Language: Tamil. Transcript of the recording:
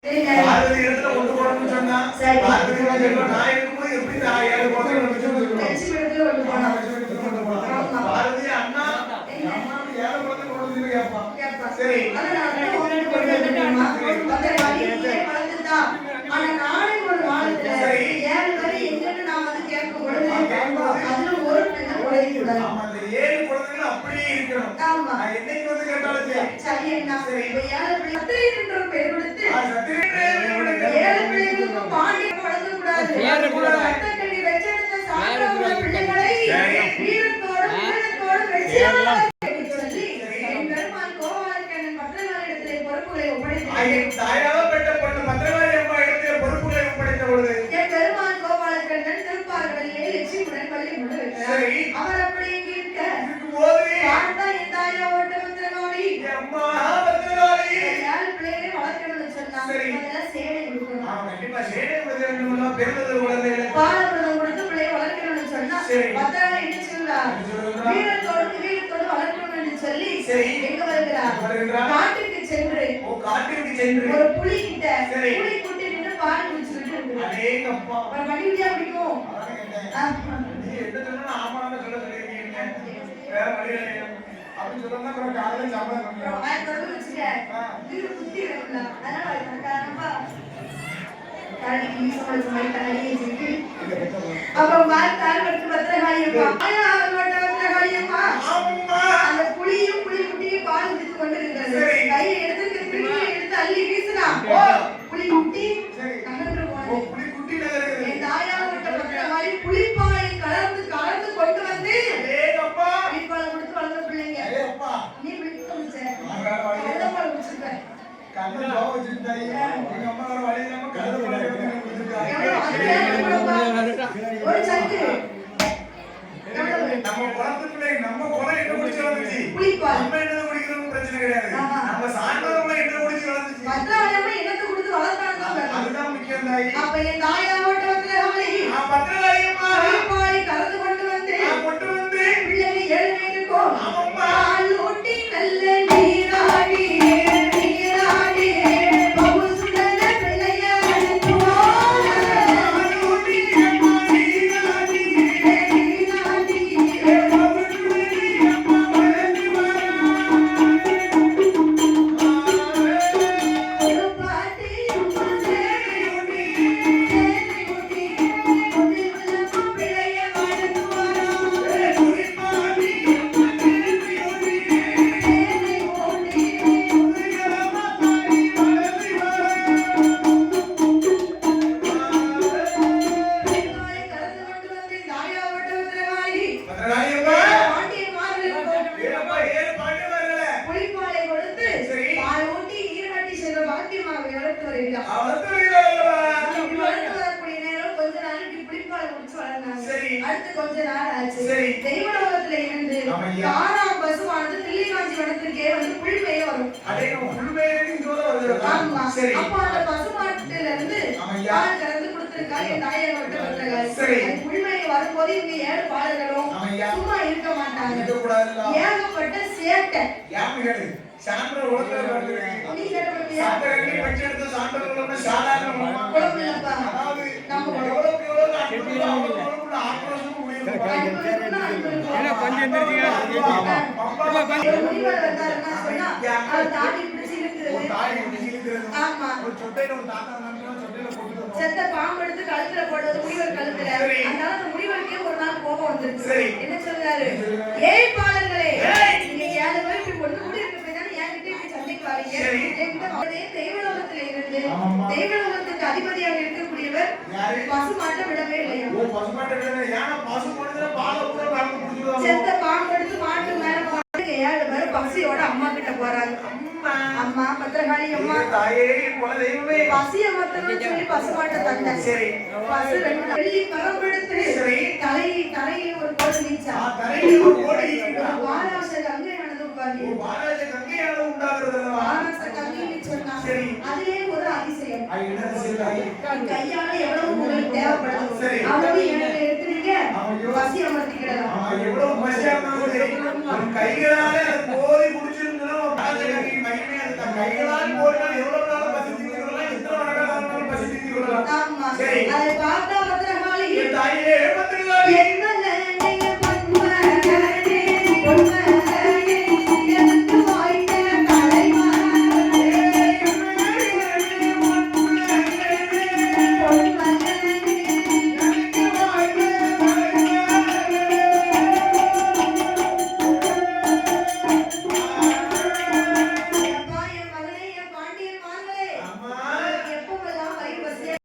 பார்வதி இடத்துல ஒன்று போடணும்னு சொன்னா பார்வதி நான் இருக்கும்போது எப்படி நான் 7 குழந்தைகளை பார்வதி அண்ணா அம்மாவுக்கு 7 குழந்தை கொண்டு கேட்பான். சரி ஆனா நாளை ஒரு நாளுக்கு 7 வரை எங்கன்னு நான் வந்து கேட்கும் பொழுது அதுல ஒரு பெண்ணை குறைக்கூடாது. அந்த 7 குழந்தைகள் அப்படியே இருக்கணும். ஆமா என்னைக்கு வந்து கேட்டாலும் சரி என்ன சரி 7 பிள்ளை என்ற பெயர் கொடுத்து 7 பிள்ளைகளுக்கு பாண்டியம் வழங்கக்கூடாது. கட்டக்கடி வெச்செடுத்த சான்றோட பிள்ளைகளை வீரத்தோடு வீரத்தோடு வெற்றியாக சொல்லி என் பெருமான் கோபாலக்கண்ணன் பத்திரகாளியிடத்திலே பொறுப்புகளை ஒப்படைத்தார். தாயாக பெற்ற பொண்ணு பத்திரகாளி அம்மா இடத்திலே பொறுப்புகளை ஒப்படைத்த பொழுது என் பெருமான் கோபாலக்கண்ணன் திருப்பார்வதியை லட்சுமியுடன் பள்ளி கொண்டு வைக்கிறார். அவர் அப்படி இங்கே இருக்க பார்த்தா என் தாயா ஓட்ட பத்திரகாளி அம்மா பத்திரகாளி 7 பிள்ளைகளை வளர்க்கணும்னு சொன்னாங்க. அதெல்லாம் சேவை கொடுக்கணும். கண்டிப்பா சேவை கொடுக்கணும்னா பிறந்தது குழந்தைகள் பாலபிரதம் கொடுத்து பிள்ளையை வளர்க்கணும்னு சொன்னா பத்திரகாளி என்ன சொல்றார்? வீரத்தோடு வீரத்தோடு வளர்க்கணும்னு சொல்லி எங்க வருகிறார்? காட்டுக்கு சென்று ஒரு புலி கிட்ட புலி குட்டி நின்று பால் குடிச்சுக்கிட்டு இருக்கு. அடேங்கப்பா ஒரு வடிவியா பிடிக்கும். நீ என்ன சொன்னா ஆமான்னு சொல்ல சொல்லிருக்கீங்க. வேற வழி இல்ல அப்படி சொன்னா அப்புறம் காலையில சாப்பிட வந்துரும். நான் தொடர்ந்து வச்சிட்டேன். இது குட்டி வேணும்ல. அதனால அதுக்காரமா காலைக்கு சமைச்ச மாதிரி காலையே இருக்கு. அப்புறம் மார்த்தார் வந்து பத்திரகாளி அம்மா ஆயா அவங்களோட பத்திரகாளி அம்மா அந்த புலியும் புலி குட்டியும் பால் குடித்து கொண்டு இருக்கிறது. கையை எடுத்து பிடியை எடுத்து அள்ளி வீசினா புலி குட்டி நகர்ந்து போனது. புலி குட்டி நகருது. என் தாயாரோட பத்திரகாளி புலிப்பாலை கலந்து கலந்து கொண்டு வந்து ஏங்கப்பா புலிப்பாலை கொடுத்து வளர்ந்த பிள்ளைங்க. ஏப்பா நீ விட்டு குடிச்ச கள்ளப்பால் குடிச்சிருக்க. கண்ணு ஜோ வச்சிருந்தாய். எங்க அம்மா வர வழி இல்லாம கள்ளப்பால் குடிச்சிருக்காங்க. ஒரு சக்கு நம்ம குளத்துக்குள்ளே நம்ம குளம் என்ன குடிச்சு வந்துச்சு புலிப்பால் நம்ம என்ன குடிக்கிறோம் பிரச்சனை கிடையாது. நம்ம சாயந்தரமா என்ன குடிச்சு வந்துச்சு பத்திரகாளி என்னத்தை கொடுத்து வளர்த்தாங்க. அதுதான் முக்கியம் தாயி. அப்ப என் தாயாவோட பத்திரகாளி பத்திரகாளி அம்மா புலிப்பாலை கலந்து கொண்டு வந்து பிள்ளைங்க 7 பேருக்கும் பால் ஊட்டி நல்ல நீராடி நீராடி பவுசுடன பிள்ளைய அடுத்து கொஞ்ச நாள் ஆச்சு. தெய்வலோகத்துல இருந்து 6ஆம் பசுவானது தில்லைவாஞ்சி வனத்திற்கே வந்து புல்மேய வரும். ஆமா. அப்ப அந்த பசுமாட்டுல இருந்து பால் கறந்து கொடுத்திருக்காரு என் தாயார் மட்டும் வந்தாங்க. புல்மேய வரும்போது இங்க 7 பாலர்களும் சும்மா இருக்க மாட்டாங்க. ஏகப்பட்ட சேட்டை. சாம்பல் உலகத்துல வருது. நீ கேட்டபடியா? சாம்பல் பச்சை எடுத்து சாம்பல் உலகம்னா சாதாரணமா குழம்புலப்பா. அதாவது நம்ம எவ்வளவு ஆக்ரோஷம் ஏன்னா கொஞ்சம் எந்திரிச்சிங்க முனிவர் வந்தாருன்னா சொன்னா அவர் தாடி பிடிச்சி இழுக்கிறது. ஆமா. ஒரு சொட்டையில ஒரு தாத்தா வந்தாங்க சொட்டையில போட்டு செத்த பாம்பு எடுத்து கழுத்துல போடுறது முனிவர் கழுத்துல. அதனால அந்த முனிவருக்கே ஒரு நாள் கோபம் வந்துருச்சு. என்ன சொல்றாரு? ஏய் பாலங்களே, நீங்க 7 பேர் இப்படி ஒண்ணு கூட இருக்க போய் என்கிட்ட இப்படி சண்டைக்கு வரீங்க. என்கிட்ட அவரே தெய்வலோகத்துல இருந்து தெய்வலோகத்துக்கு அதிபதியாக இருக்கக்கூடியவர் பசுமாட்டை விடவே இல்லையா? பசுமாட்டை விடவே ஏன்னா பசு போனதுல பாலை கூட கலந்து குடிச்சிடுவாங்க. செத்த பாம்பு எடுத்து மாட்டு மேல போட்டு 7 பேர் பசியோட அம்மா கிட்ட போறாங்க. அம்மா பத்திரகாளி அம்மா தாயே குல தெய்வமே பசிய மத்தனும் சொல்லி பசுமாட்டை தந்த. பசு 2 வெள்ளி பரம்பெடுத்து தலையில ஒரு கோடு நீச்சா. தலையில ஒரு கோடு நீச்சா. வாராச கங்கையானது உட்கார்ந்து. வாராச கங்கையானது உண்டாகிறது. வாராச கங்கைன்னு சொன்னா அதுவே ஒரு அதிசயம். என்ன அதிசயம்? கையால எவ்வளவு உங்களுக்கு தேவைப்படுது அவ்வளவு எனக்கு எடுத்துறீங்க. பசி அமர்த்திக்கிடலாம். எவ்வளவு பசியா இருந்தாலும் சரி கைகளால கோரி குடிச்சிருந்தா கைகளால் போடுறது எவ்வளவு நாள் பசி தீர்க்கிறதெல்லாம் எத்தனை இருக்கிறோம். ஆமா சரி. அதை பார்த்தா பத்திரகாளி என் தாயே